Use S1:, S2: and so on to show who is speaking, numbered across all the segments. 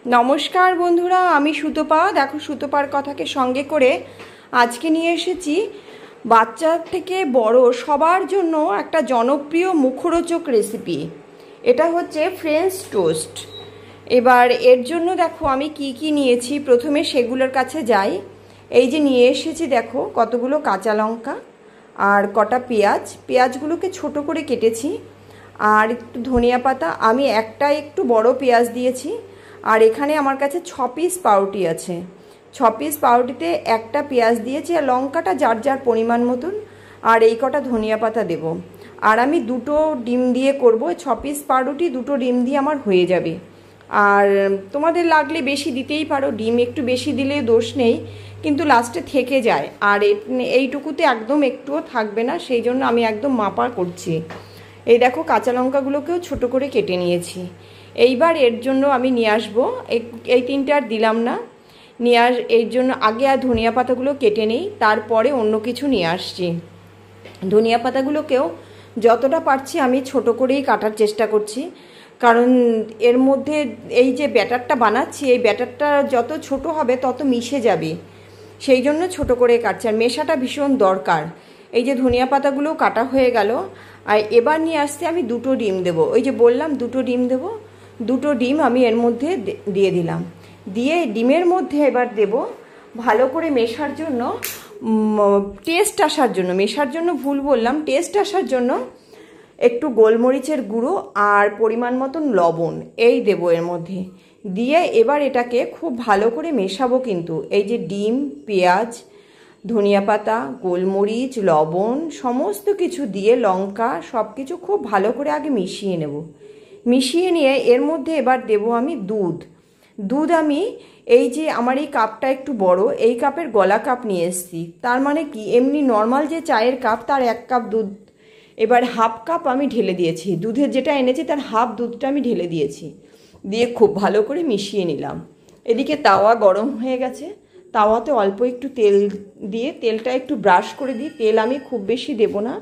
S1: নমস্কার বন্ধুরা, আমি সুতপা। দেখো, সুতপার কথাকে সঙ্গে করে আজকে নিয়ে এসেছি বাচ্চা থেকে বড় সবার জন্য একটা জনপ্রিয় মুখরোচক রেসিপি। এটা হচ্ছে ফ্রেঞ্চ টোস্ট। এবার এর জন্য দেখো আমি কি কি নিয়েছি, প্রথমে সেগুলোর কাছে যাই। এই যে নিয়ে এসেছি, দেখো কতগুলো কাঁচা লঙ্কা আর কটা পেঁয়াজগুলোকে ছোট করে কেটেছি, আর একটু ধনিয়া পাতা। আমি একটু বড় পেঁয়াজ দিয়েছি। আর এখানে আমার কাছে 6 পিস পাউরুটি আছে। 6 পিস পাউরুটিতে একটা পেঁয়াজ দিয়েছি, আর লঙ্কাটা যার যার পরিমাণ মতন, আর এই কটা ধনিয়া পাতা দেব। আর আমি 2টো ডিম দিয়ে করব। 6 পিস পাউরুটি 2টো ডিম দিয়ে আমার হয়ে যাবে। আর তোমাদের লাগলে বেশি দিতেই পারো, ডিম একটু বেশি দিলে দোষ নেই, কিন্তু লাস্টে থেকে যায়। আর এইটুকুতে একদম একটুও থাকবে না, সেই জন্য আমি একদম মাপা করছি। এই দেখো, কাঁচা লঙ্কাগুলোকেও ছোট করে কেটে নিয়েছি। এইবার এর জন্য আমি নিয়ে আসবো, এই 3টে আর দিলাম না। এর জন্য আগে আর ধনিয়া পাতাগুলো কেটে নিই, তারপরে অন্য কিছু নিয়ে আসছি। ধনিয়া পাতাগুলোকেও যতটা পারছি আমি ছোট করেই কাটার চেষ্টা করছি, কারণ এর মধ্যে এই যে ব্যাটারটা বানাচ্ছি, এই ব্যাটারটা যত ছোট হবে তত মিশে যাবে, সেই জন্য ছোট করে কাটছি। আর মেশাটা ভীষণ দরকার। এই যে ধনিয়া পাতাগুলো কাটা হয়ে গেল। আর এবার নিয়ে আসতে আমি 2টো ডিম দেবো। ওই যে বললাম 2টো ডিম দেবো, 2টো ডিম আমি এর মধ্যে দিয়ে দিলাম। দিয়ে ডিমের মধ্যে এবার দেব ভালো করে মেশার জন্য, টেস্ট আসার জন্য, মেশার জন্য ভুল বললাম, টেস্ট আসার জন্য একটু গোলমরিচের গুঁড়ো আর পরিমাণ মতন লবণ এই দেবো এর মধ্যে। দিয়ে এবার এটাকে খুব ভালো করে মেশাবো। কিন্তু এই যে ডিম, পেঁয়াজ, ধনিয়া পাতা, গোলমরিচ, লবণ সমস্ত কিছু দিয়ে, লঙ্কা, সব কিছু খুব ভালো করে আগে মিশিয়ে নেব। মিশিয়ে নিয়ে এর মধ্যে এবার দেব আমি দুধ আমি এই যে আমার এই কাপটা একটু বড়, এই কাপের গলা কাপ নিয়ে এসেছি। তার মানে কি, এমনি নর্মাল যে চায়ের কাপ তার 1 কাপ দুধ, এবার হাফ কাপ আমি ঢেলে দিয়েছি। দুধের যেটা এনেছি তার হাফ দুধটা আমি ঢেলে দিয়েছি। দিয়ে খুব ভালো করে মিশিয়ে নিলাম। এদিকে তাওয়া গরম হয়ে গেছে, তাওয়াতে অল্প একটু তেল দিয়ে, তেলটা একটু ব্রাশ করে দিই। তেল আমি খুব বেশি দেব না।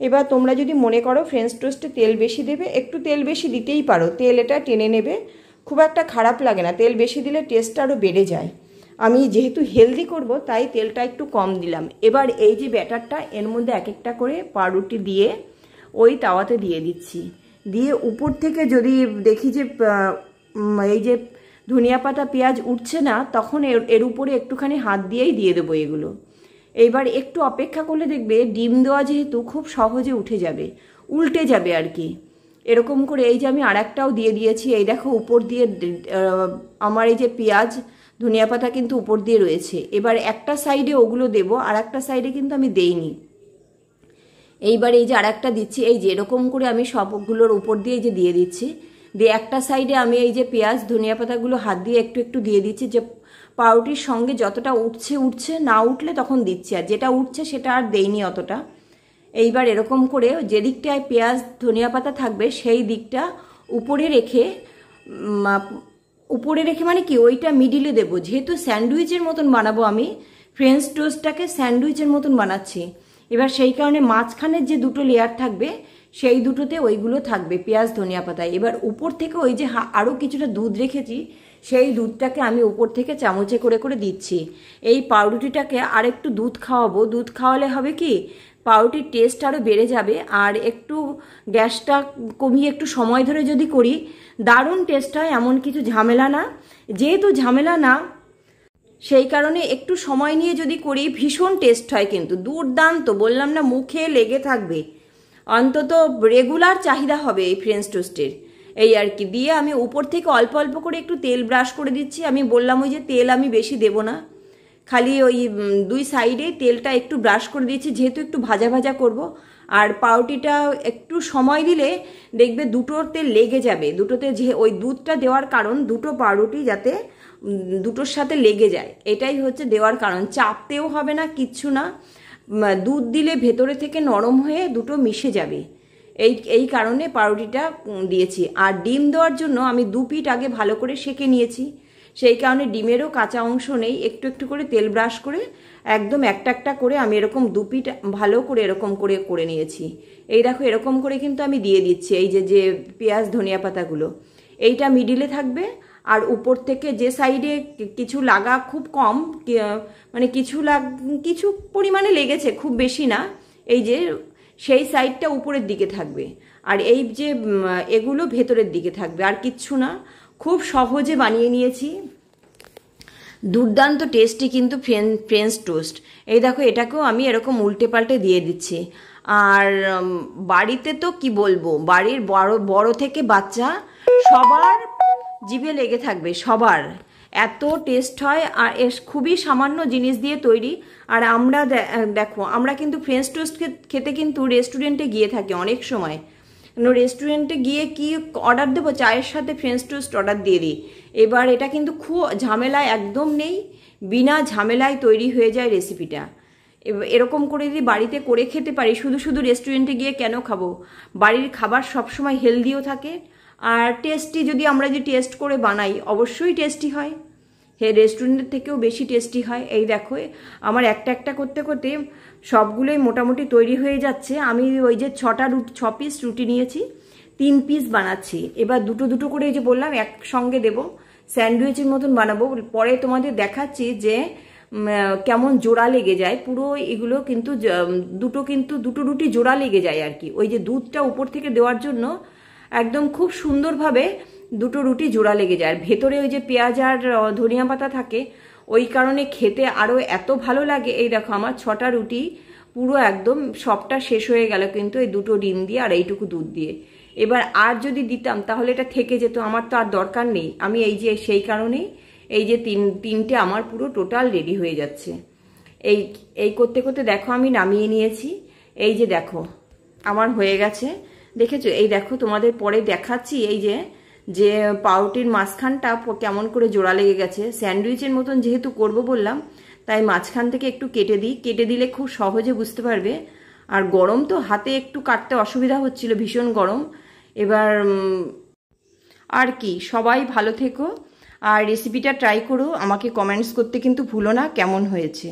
S1: এবার তোমরা যদি মনে করো ফ্রেঞ্চ টোস্টে তেল বেশি দেবে, একটু তেল বেশি দিতেই পারো, তেল এটা টেনে নেবে, খুব একটা খারাপ লাগে না। তেল বেশি দিলে টেস্টটা আরও বেড়ে যায়। আমি যেহেতু হেলদি করব তাই তেলটা একটু কম দিলাম। এবার এই যে ব্যাটারটা, এর মধ্যে এক একটা করে পাউরুটি দিয়ে ওই তাওয়াতে দিয়ে দিচ্ছি। দিয়ে উপর থেকে যদি দেখি যে এই যে ধনিয়া পাতা, পেঁয়াজ উঠছে না, তখন এর উপরে একটুখানি হাত দিয়েই দিয়ে দেবো এগুলো। এইবার একটু অপেক্ষা করলে দেখবে ডিম দেওয়া যেহেতু খুব সহজে উঠে যাবে, উল্টে যাবে আর কি। এরকম করে এই যে আমি আরেকটাও দিয়ে দিয়েছি। এই দেখো, উপর দিয়ে আমার এই যে পেঁয়াজ, ধনিয়া পাতা কিন্তু উপর দিয়ে রয়েছে। এবার একটা সাইডে ওগুলো দেবো, আর একটা সাইডে কিন্তু আমি দেইনি। এইবার এই যে আরেকটা দিচ্ছি, এই যে এরকম করে আমি সবগুলোর উপর দিয়ে এই যে দিয়ে দিচ্ছি। দিয়ে একটা সাইডে আমি এই যে পেঁয়াজ, ধনিয়া পাতাগুলো হাত দিয়ে একটু একটু দিয়ে দিচ্ছি, যে পাউরুটির সঙ্গে যতটা উঠছে, না উঠলে তখন দিচ্ছি, আর যেটা উঠছে সেটা আর দেইনি অতটা। এইবার এরকম করে যে দিকটায় পেঁয়াজ, ধনিয়া পাতা থাকবে সেই দিকটা উপরে রেখে, মানে কি, ওইটা মিডিলে দেবো। যেহেতু স্যান্ডউইচের মতন বানাবো আমি, ফ্রেঞ্চ টোস্টটাকে স্যান্ডউইচের মতন বানাচ্ছি। এবার সেই কারণে মাঝখানের যে 2টো লেয়ার থাকবে, সেই দুটোতে ওইগুলো থাকবে পেঁয়াজ, ধনিয়া পাতা। এবার উপর থেকে ওই যে আরও কিছুটা দুধ রেখেছি, সেই দুধটাকে আমি উপর থেকে চামচে করে করে দিচ্ছি। এই পাউরুটিটাকে আর একটু দুধ খাওয়াবো। দুধ খাওয়ালে হবে কি, পাউরুটির টেস্ট আরও বেড়ে যাবে। আর একটু গ্যাসটা কমিয়ে একটু সময় ধরে যদি করি, দারুণ টেস্ট হয়, এমন কিছু ঝামেলা না। যেহেতু ঝামেলা না, সেই কারণে একটু সময় নিয়ে যদি করি ভীষণ টেস্ট হয়, কিন্তু দুর্দান্ত, বললাম না, মুখে লেগে থাকবে। অন্তত রেগুলার চাহিদা হবে এই ফ্রেঞ্চ টোস্টের। এই আর কি। দিয়ে আমি উপর থেকে অল্প অল্প করে একটু তেল ব্রাশ করে দিচ্ছি। আমি বললাম ওই যে তেল আমি বেশি দেব না, খালি ওই 2 সাইডে তেলটা একটু ব্রাশ করে দিয়েছি, যেহেতু একটু ভাজা ভাজা করব। আর পাউরুটিটা একটু সময় দিলে দেখবে দুটোতে লেগে যাবে। দুটোতে যে ওই দুধটা দেওয়ার কারণ, 2টো পাউরুটি যাতে দুটোর সাথে লেগে যায়, এটাই হচ্ছে দেওয়ার কারণ। চাপতেও হবে না, কিচ্ছু না। দুধ দিলে ভেতরে থেকে নরম হয়ে দুটো মিশে যাবে, এই কারণে পাউরুটিটা দিয়েছি। আর ডিম দেওয়ার জন্য আমি 2 পিঠ আগে ভালো করে সেঁকে নিয়েছি, সেই কারণে ডিমেরও কাঁচা অংশ নেই। একটু একটু করে তেল ব্রাশ করে একদম একটা একটা করে আমি এরকম 2 পিঠ ভালো করে এরকম করে করে নিয়েছি। এই দেখো, এরকম করে কিন্তু আমি দিয়ে দিচ্ছি এই যে পেঁয়াজ, ধনিয়া পাতাগুলো। এইটা মিডিলে থাকবে, আর উপর থেকে যে সাইডে কিছু লাগা খুব কম, মানে কিছু পরিমাণে লেগেছে, খুব বেশি না, এই যে সেই সাইডটা উপরের দিকে থাকবে, আর এই যে এগুলো ভেতরের দিকে থাকবে, আর কিচ্ছু না। খুব সহজে বানিয়ে নিয়েছি, দুর্দান্ত টেস্টি কিন্তু ফ্রেঞ্চ টোস্ট। এই দেখো, এটাকেও আমি এরকম উল্টে পাল্টে দিয়ে দিচ্ছি। আর বাড়িতে তো কি বলবো, বাড়ির বড় থেকে বাচ্চা সবার জিভে লেগে থাকবে, সবার এত টেস্ট হয়। আর খুবই সামান্য জিনিস দিয়ে তৈরি। আর আমরা দেখো, আমরা কিন্তু ফ্রেঞ্চ টোস্ট খেতে কিন্তু রেস্টুরেন্টে গিয়ে থাকি অনেক সময়। রেস্টুরেন্টে গিয়ে কি অর্ডার দেবো, চায়ের সাথে ফ্রেঞ্চ টোস্ট অর্ডার দিয়ে দিই। এবার এটা কিন্তু খুব ঝামেলায় একদম নেই, বিনা ঝামেলায় তৈরি হয়ে যায় রেসিপিটা। এরকম করে যদি বাড়িতে করে খেতে পারি, শুধু শুধু রেস্টুরেন্টে গিয়ে কেন খাবো? বাড়ির খাবার সবসময় হেলদিও থাকে, আর টেস্টি, যদি আমরা যে টেস্ট করে বানাই অবশ্যই টেস্টি হয়, রেস্টুরেন্টের থেকেও বেশি টেস্টি হয়। এই দেখো, আমার একটা একটা করতে করতে সবগুলোই মোটামুটি তৈরি হয়ে যাচ্ছে। আমি ওই যে 6 পিস রুটি নিয়েছি, 3 পিস বানাচ্ছি। এবার দুটো দুটো করে, এই যে বললাম একসঙ্গে দেব, স্যান্ডউইচের মতন বানাবো। পরে তোমাদের দেখাচ্ছি যে কেমন জোড়া লেগে যায় পুরো এগুলো, কিন্তু দুটো রুটি জোড়া লেগে যায় আর কি। ওই যে দুধটা উপর থেকে দেওয়ার জন্য একদম খুব সুন্দরভাবে দুটো রুটি জোড়া লেগে যায়। আর ভেতরে ওই যে পেঁয়াজ আর ধনিয়া পাতা থাকে, ওই কারণে খেতে আরও এত ভালো লাগে। এই দেখো, আমার 6টা রুটি পুরো একদম সবটা শেষ হয়ে গেল, কিন্তু এই দুটো ডিম দিয়ে আর এইটুকু দুধ দিয়ে। এবার আর যদি দিতাম তাহলে এটা থেকে যেত, আমার তো আর দরকার নেই। আমি এই যে সেই কারণেই এই যে তিনটে আমার পুরো টোটাল রেডি হয়ে যাচ্ছে। এই করতে করতে দেখো আমি নামিয়ে নিয়েছি। এই যে দেখো আমার হয়ে গেছে, দেখেছো? এই দেখো, তোমাদের পরে দেখাচ্ছি এই যে পাউরুটির মাঝখানটা কেমন করে জোড়া লেগে গেছে। স্যান্ডউইচের মতন যেহেতু করব বললাম, তাই মাঝখান থেকে একটু কেটে দিই, কেটে দিলে খুব সহজে বুঝতে পারবে। আর গরম তো, হাতে একটু কাটতে অসুবিধা হচ্ছিল, ভীষণ গরম। এবার আর কি, সবাই ভালো থেকো, আর রেসিপিটা ট্রাই করো, আমাকে কমেন্টস করতে কিন্তু ভুলো না কেমন হয়েছে।